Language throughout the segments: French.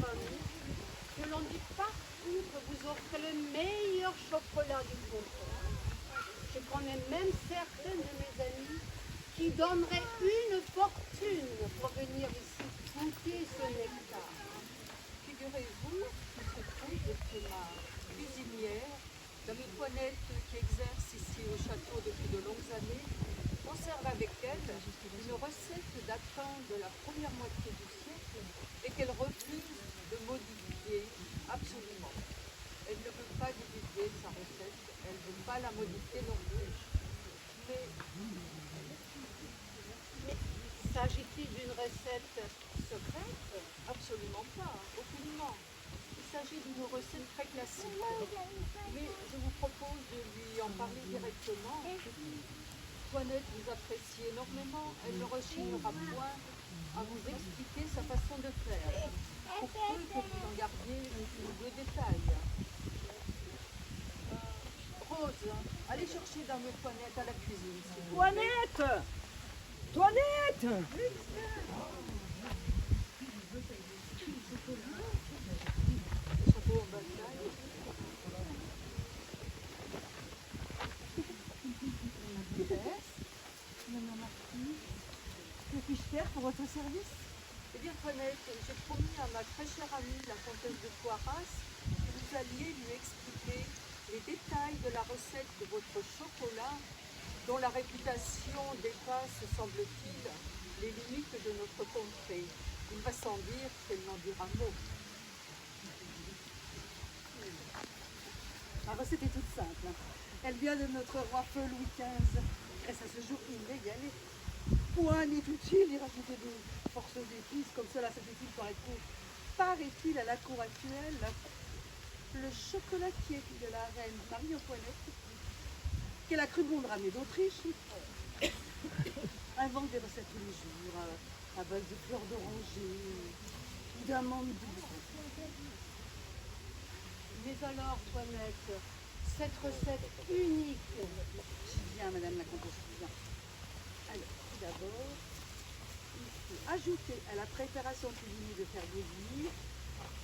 amie, que l'on dit partout que vous offrez le meilleur chocolat du comptoir. Je connais même certaines de mes amies qui donneraient une fortune pour venir ici goûter ce nectar. Figurez-vous qu'il se trouve que ma cuisinière, Dame-Toinette, qui exerce ici au château depuis de longues années, conserve avec elle une recette datant de la première moitié du siècle et qu'elle refuse de modifier absolument. Elle ne veut pas divulguer sa recette, elle ne veut pas la modifier non plus. Mais s'agit-il d'une recette secrète? absolument pas, aucunement. Il s'agit d'une recette très classique. Mais je vous propose de lui en parler directement. Toinette vous apprécie énormément, elle ne rechignera point à vous expliquer sa façon de faire, pour peu que vous en gardiez le détail. Rose, allez chercher Dame Toinette à la cuisine. Toinette! Toinette! Le chapeau en bataille. Madame Marquis, que puis-je faire pour votre service? Eh bien, Toinette, j'ai promis à ma très chère amie, la comtesse de Poiras, que vous alliez lui expliquer les détails de la recette de votre chocolat, dont la réputation dépasse, semble-t-il, les limites de notre contrée. Il va sans dire qu'elle n'en dira mot. La recette est toute simple. Elle vient de notre roi feu Louis XV. Reste à ce jour inégalée. Point n'est utile d'y rajouter de forces épices, comme cela c'est utile paraît-il à la cour actuelle. Le chocolatier de la reine Marie-Antoinette, qu'elle a cru bon de ramener d'Autriche, invente des recettes tous les jours, à base de fleurs d'oranger, d'amandes douces. Mais alors, Toinette, cette recette unique, J'y viens, madame la comtesse, j'y viens. Alors, tout d'abord, il faut ajouter à la préparation que vous venez de faire bouillir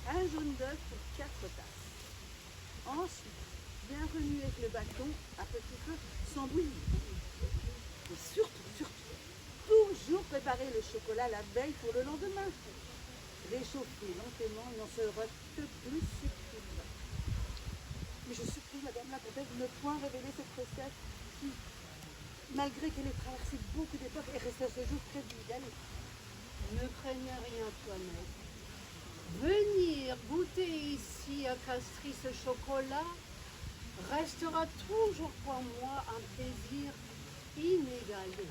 un jaune d'œuf pour 4 tasses. Ensuite, bien remuer avec le bâton à petit feu sans bouillir. Et surtout, toujours préparer le chocolat la veille pour le lendemain. Réchauffer lentement, il n'en sera que plus subtil. Mais je supplie, madame la comtesse, de ne point révéler cette recette qui, malgré qu'elle ait traversé beaucoup d'époques, est restée à ce jour très inégalée. ne craignez rien, Toinette. Venir goûter ici à Castries ce chocolat restera toujours pour moi un plaisir inégalé.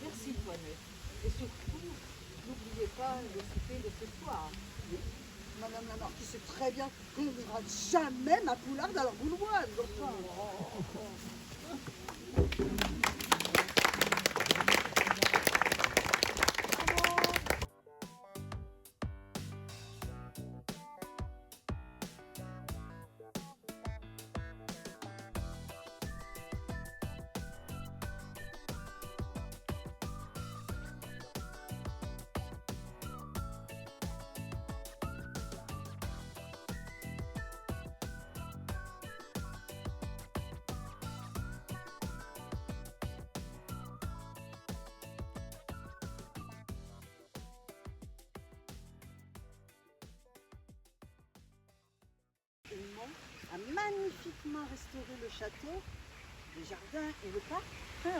Merci, Toinette. Et surtout, n'oubliez pas le souper de ce soir. Madame la marquise sait très bien qu'on ne rate jamais ma poularde à leur bouloise. Enfin. A magnifiquement restauré le château, les jardins et le parc.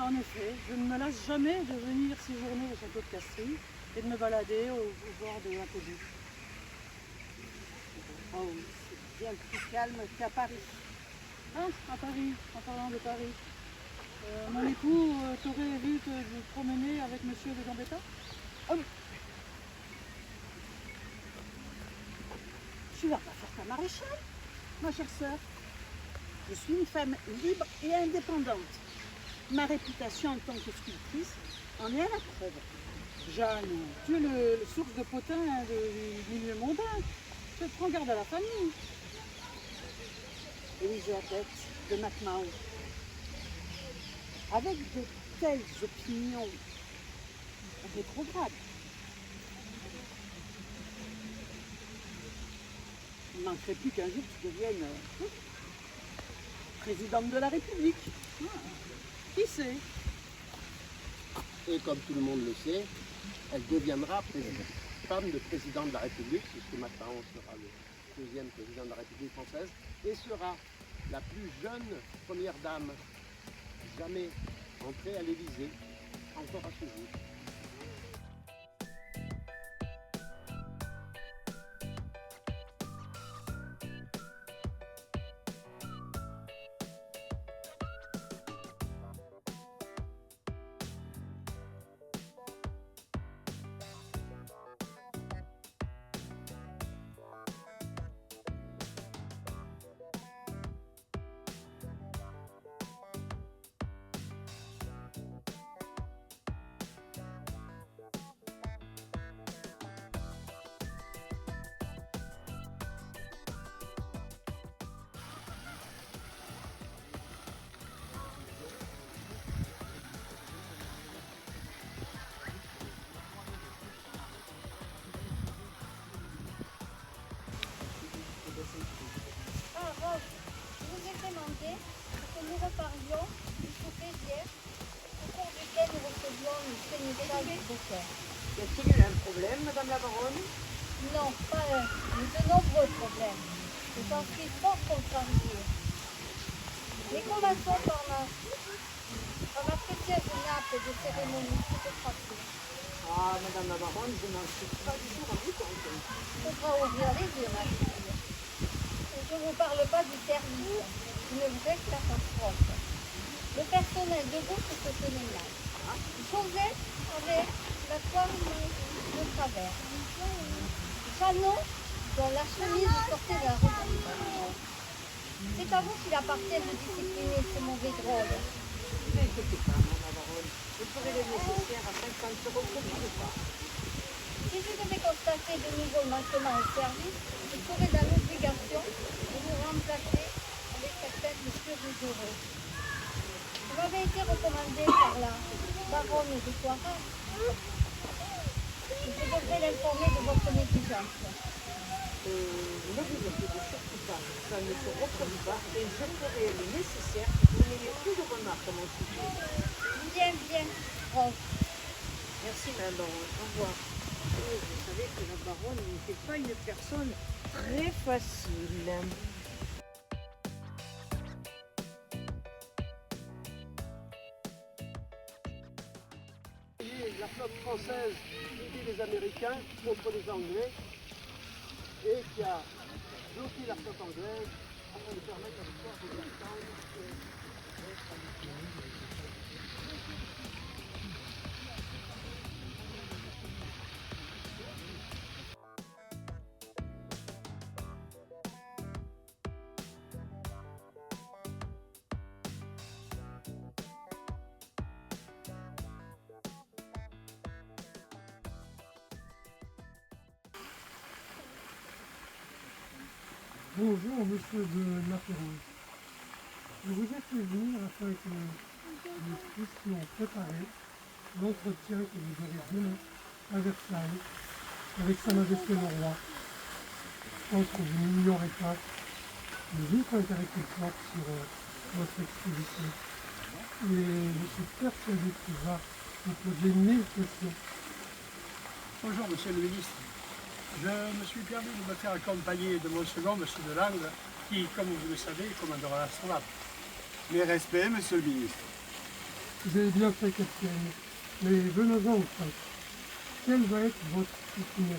En effet, je ne me lasse jamais de venir séjourner au château de Castries et de me balader au bord de la Causie. Oh oui, c'est bien plus calme qu'à Paris. Ah, à Paris, en parlant de Paris. Mon époux t'aurait vu te promener avec monsieur de Gambetta? Tu vas pas faire ta maréchale, ma chère sœur. Je suis une femme libre et indépendante. Ma réputation en tant que sculptrice en est à la preuve. Jeanne, tu es le source de potin du milieu mondain. Prends garde à la famille. Elisabeth de MacMahon. Avec de telles opinions rétrogrades, ne manquerait plus qu'un jour tu deviennes présidente de la République. Qui sait? Et comme tout le monde le sait, elle deviendra femme de président de la République, puisque Macron sera le deuxième président de la République française, et sera la plus jeune première dame jamais entrée à l'Élysée, encore à ce jour. Ah, Rob, je vous ai demandé que nous reparlions du souper d'hier, au cours duquel nous recevions une pénitence du Beaucaire. Y a-t-il eu un problème, Madame la Baronne? Non, pas un, mais de nombreux problèmes. Je t'en suis fort contrariée. Mais commençons par ma précieuse nappe de cérémonie toute tracée. Ah, Madame la Baronne, je n'en suis pas du tout rendu compte. Il faudra ouvrir les yeux, ma fille. Et je ne vous parle pas du service, une vraie catastrophe. Le personnel debout se tenait mal. Joseph avait la toile de travers. Jeannot, dont la chemise sortait de la robe. C'est à vous qu'il appartient de discipliner ce mauvais drôle. Ne vous inquiétez pas, Madame la Baronne. Je ferai le nécessaire afin que ça ne se reproduise pas. Si je devais constater de nouveaux manquements au service, je serais dans l'obligation de vous remplacer avec certains de plus rigoureux. Vous m'avez été recommandé par la baronne de Coirat. Je devrais l'informer de votre négligence. Ne vous inquiétez surtout pas. Ça ne se reproduit pas et je ferai le nécessaire pour que vous n'ayez plus de remarques à mon sujet. Bien, bien, Rose. Merci, Madame la Baronne. Au revoir. Oh, vous savez que la Baronne n'était pas une personne très facile. La flotte française qui les Américains contre les Anglais et qui a bloqué la flotte anglaise afin de permettre à l'histoire de l'entendre. Bonjour, monsieur de Lapérouse. Je vous ai fait venir afin que nous puissions préparer l'entretien que vous aurez demain à Versailles avec Sa Majesté le Roi. Je pense que vous n'ignorez pas le vif intérêt qu'il porte sur votre expédition. Et je suis persuadé qu'il va vous poser 1000 questions. Bonjour Monsieur le Ministre. Je me suis permis de me faire accompagner de mon second, Monsieur Delangle, qui, comme vous le savez, commandera l'Astolabe. Mes respects, Monsieur le Ministre. Vous avez bien fait, capitaine. Mais venons-en au fait. Quel va être votre itinéraire?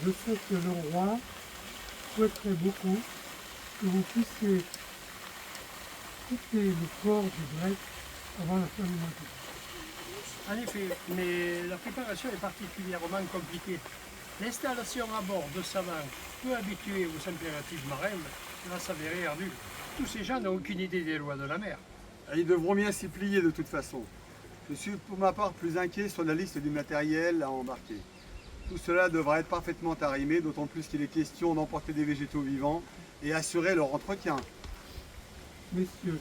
Je sais que le roi souhaiterait beaucoup que vous puissiez quitter le port du Brest avant la fin du mois d'août. En effet, mais la préparation est particulièrement compliquée. L'installation à bord de savants peu habitués aux impératifs marins va s'avérer ardue. Tous ces gens n'ont aucune idée des lois de la mer. Ils devront bien s'y plier de toute façon. Je suis pour ma part plus inquiet sur la liste du matériel à embarquer. Tout cela devra être parfaitement arrimé, d'autant plus qu'il est question d'emporter des végétaux vivants et assurer leur entretien. Messieurs,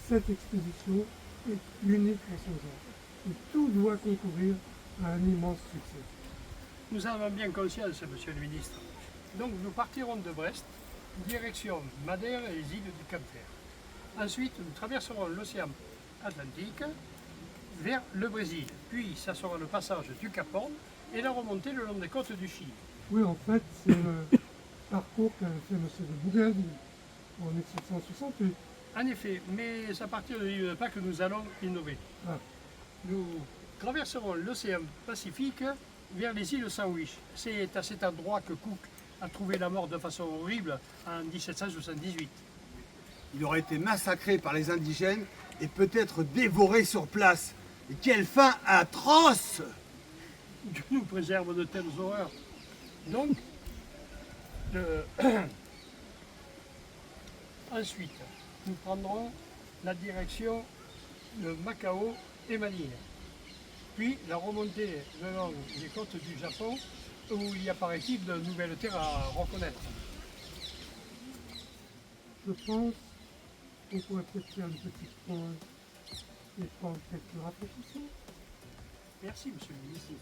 cette expédition est unique en son genre. Et tout doit concourir à un immense succès. Nous en avons bien conscience, Monsieur le Ministre. Donc nous partirons de Brest, direction Madère et les îles du Cap-Vert. Ensuite, nous traverserons l'océan Atlantique vers le Brésil. Puis, ça sera le passage du Cap Horn et la remontée le long des côtes du Chili. Oui, en fait, c'est le parcours qu'avait fait M. de Bougainville en 1768. En effet, mais c'est à partir de l'île de Pâques que nous allons innover. Ah. Nous traverserons l'océan Pacifique vers les îles Sandwich. C'est à cet endroit que Cook a trouvé la mort de façon horrible en 1778. Il aurait été massacré par les indigènes et peut-être dévoré sur place. Et quelle fin atroce! Dieu nous préserve de telles horreurs. Donc, ensuite, nous prendrons la direction de Macao et Manille. Puis la remontée le long des côtes du Japon, où il y a, paraît-il, de nouvelles terres à reconnaître. Je pense qu'on pourrait peut-être faire une petite pause et prendre quelques rafraîchissements. Merci, monsieur le ministre.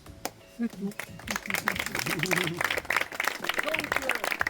C'est tout. Donc,